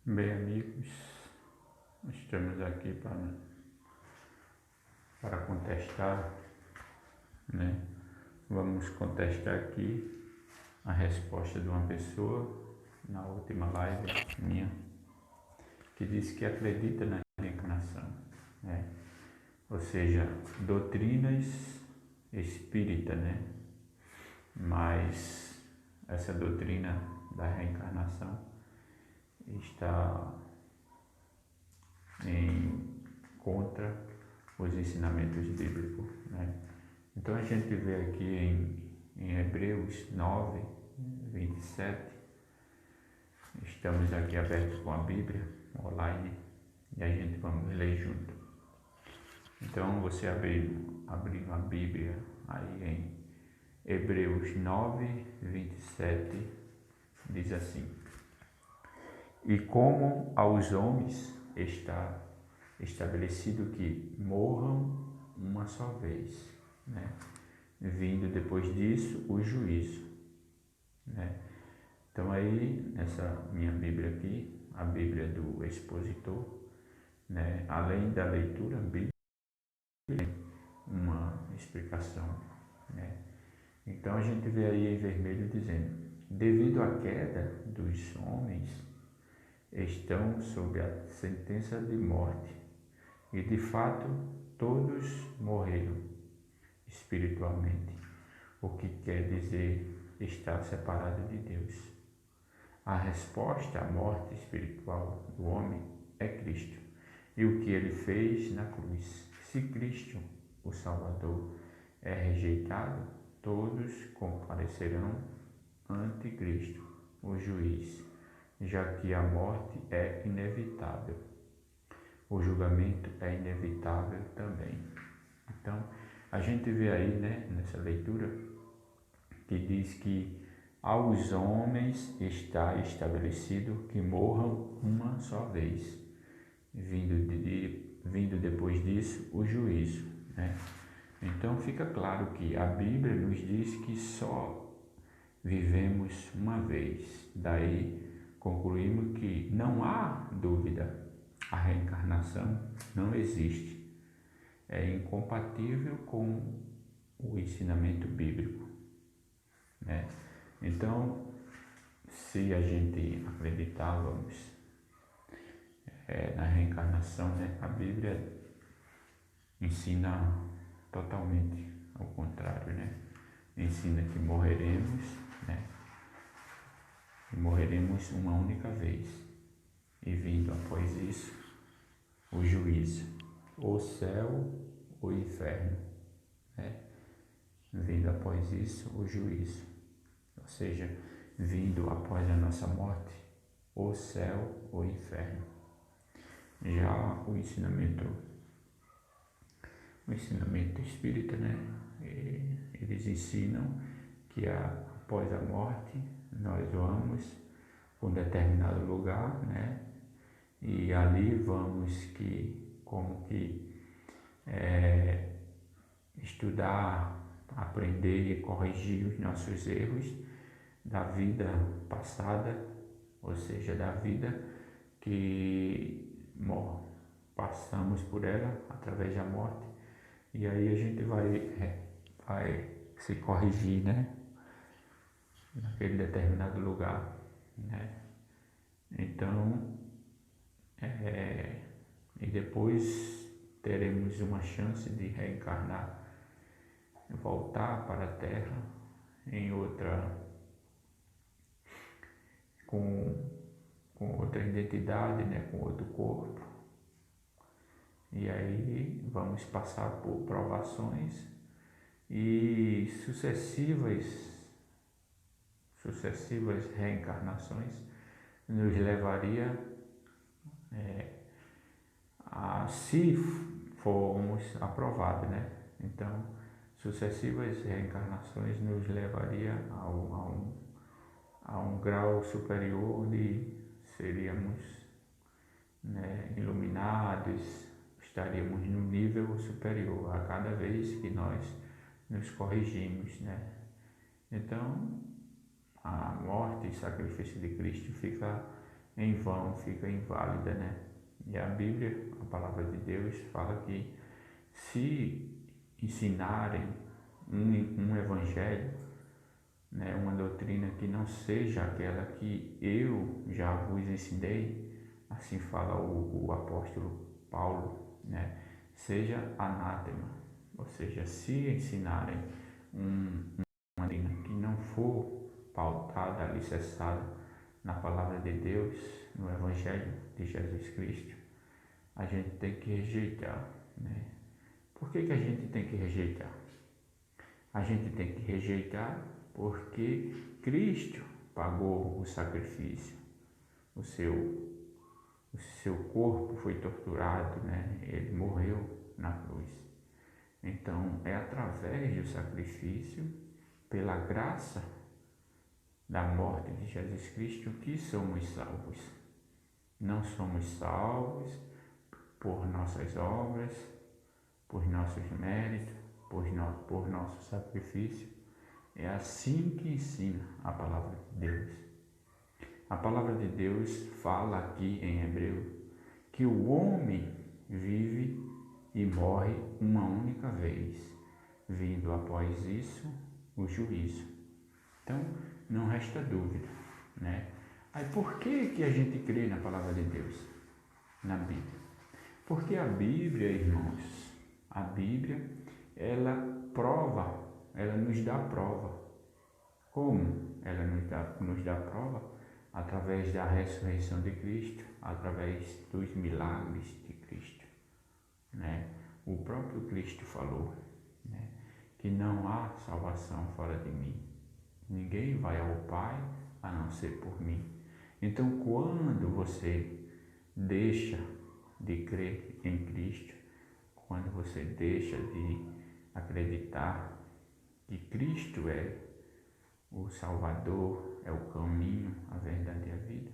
Bem, amigos, estamos aqui para contestar, né? Vamos contestar aqui a resposta de uma pessoa na última live minha, que disse que acredita na reencarnação, né? Ou seja, doutrinas espíritas, né? Mas essa doutrina da reencarnação está contra os ensinamentos bíblicos, né? Então a gente vê aqui em Hebreus 9, 27, estamos aqui abertos com a Bíblia online e a gente vamos ler junto. Então você abrindo a Bíblia aí em Hebreus 9, 27, diz assim: E como aos homens está estabelecido que morram uma só vez, né? Vindo depois disso o juízo, né? Então aí, nessa minha Bíblia aqui, a Bíblia do expositor, né? Além da leitura bíblica, uma explicação, né? Então a gente vê aí em vermelho dizendo: devido à queda dos homens, estão sob a sentença de morte, e de fato todos morreram espiritualmente, o que quer dizer estar separado de Deus. A resposta à morte espiritual do homem é Cristo e o que ele fez na cruz. Se Cristo, o Salvador, é rejeitado, todos comparecerão ante Cristo, o juiz, já que a morte é inevitável. O julgamento é inevitável também. Então, a gente vê aí, né, nessa leitura, que diz que aos homens está estabelecido que morram uma só vez, vindo depois disso o juízo, né? Então fica claro que a Bíblia nos diz que só vivemos uma vez. Daí concluímos que não há dúvida, a reencarnação não existe. É incompatível com o ensinamento bíblico, né? Então, se a gente acreditávamos na reencarnação, né, a Bíblia ensina totalmente ao contrário, né? Ensina que morreremos, né? E morreremos uma única vez, e vindo após isso o juízo, o céu, o inferno, né? Vindo após isso o juízo, ou seja, vindo após a nossa morte, o céu, o inferno. Já o ensinamento espírita, né? Eles ensinam que após a morte nós vamos para um determinado lugar, né? E ali vamos estudar, aprender e corrigir os nossos erros da vida passada, ou seja, da vida que passamos por ela através da morte, e aí a gente vai se corrigir, né, naquele determinado lugar, né? Então, e depois teremos uma chance de reencarnar, voltar para a Terra em com outra identidade, né, com outro corpo. E aí vamos passar por provações e sucessivas reencarnações nos levaria se formos aprovados, né? Então, sucessivas reencarnações nos levaria a um grau superior onde seríamos, né, iluminados, estaríamos num nível superior a cada vez que nós nos corrigimos, né? Então, a morte e sacrifício de Cristo fica em vão, fica inválida, né? E a Bíblia, a palavra de Deus, fala que se ensinarem um evangelho, né, uma doutrina que não seja aquela que eu já vos ensinei, assim fala o apóstolo Paulo, né, seja anátema, ou seja, se ensinarem uma doutrina que não for pautada, alicerçada na palavra de Deus, no evangelho de Jesus Cristo, a gente tem que rejeitar, né? Por que a gente tem que rejeitar? A gente tem que rejeitar porque Cristo pagou o sacrifício, o seu corpo foi torturado, né? Ele morreu na cruz. Então, é através do sacrifício, pela graça da morte de Jesus Cristo, que somos salvos. Não somos salvos por nossas obras, por nossos méritos, por nosso sacrifício. É assim que ensina a palavra de Deus. A palavra de Deus fala aqui em Hebreu que o homem vive e morre uma única vez, vindo após isso o juízo. Então, não resta dúvida, né? Aí por que a gente crê na palavra de Deus, na Bíblia? Porque a Bíblia, irmãos, a Bíblia, ela prova, ela nos dá prova. Como ela nos dá prova? Através da ressurreição de Cristo, através dos milagres de Cristo, né? O próprio Cristo falou, né, que não há salvação fora de mim. Ninguém vai ao Pai a não ser por mim. Então, quando você deixa de crer em Cristo, quando você deixa de acreditar que Cristo é o Salvador, é o caminho, a verdade e a vida,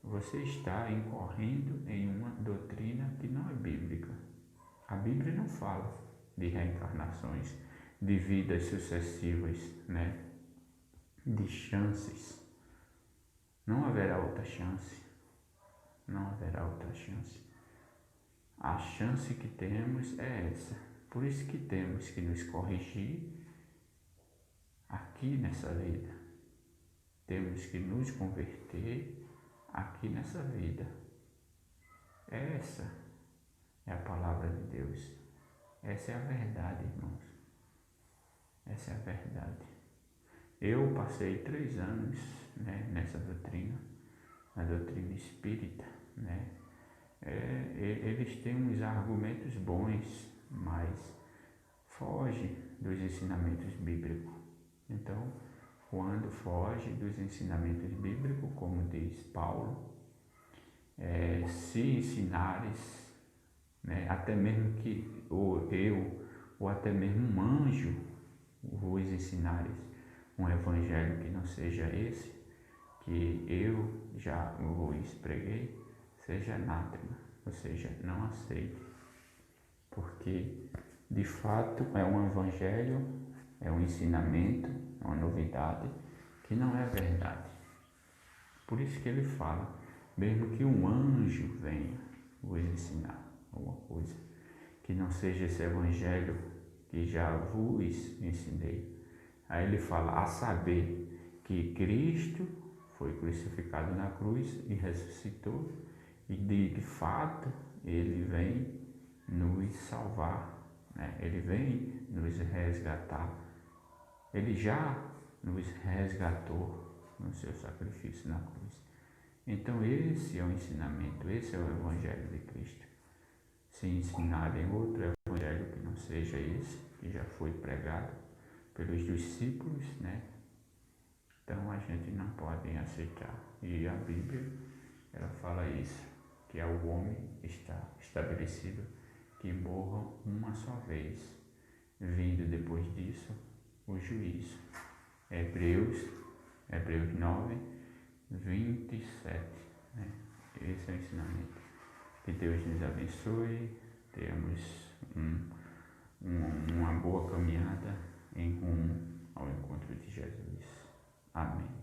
você está incorrendo em uma doutrina que não é bíblica. A Bíblia não fala de reencarnações, de vidas sucessivas, né? De chances. Não haverá outra chance. Não haverá outra chance. A chance que temos é essa. Por isso que temos que nos corrigir aqui nessa vida. Temos que nos converter aqui nessa vida. Essa é a palavra de Deus. Essa é a verdade, irmãos. Essa é a verdade. Eu passei 3 anos, né, nessa doutrina, na doutrina espírita, né? Eles têm uns argumentos bons, mas foge dos ensinamentos bíblicos. Então, quando foge dos ensinamentos bíblicos, como diz Paulo, se ensinares, né, até mesmo que ou até mesmo um anjo vos ensinares um evangelho que não seja esse, que eu já vos preguei, seja anátema, ou seja, não aceite, porque de fato é um evangelho, é um ensinamento, é uma novidade que não é verdade. Por isso que ele fala, mesmo que um anjo venha vos ensinar alguma coisa, que não seja esse evangelho que já vos ensinei. Aí ele fala, a saber que Cristo foi crucificado na cruz e ressuscitou, e de fato ele vem nos salvar, né? Ele vem nos resgatar. Ele já nos resgatou no seu sacrifício na cruz. Então esse é o ensinamento, esse é o evangelho de Cristo. Se ensinarem outro evangelho que não seja esse, que já foi pregado pelos discípulos, né? Então a gente não pode aceitar. E a Bíblia, ela fala isso, que ao homem está estabelecido que morra uma só vez, vindo depois disso o juízo. Hebreus 9, 27, né? Esse é o ensinamento. Que Deus nos abençoe, tenhamos uma boa caminhada em rumo ao encontro de Jesus. Amém.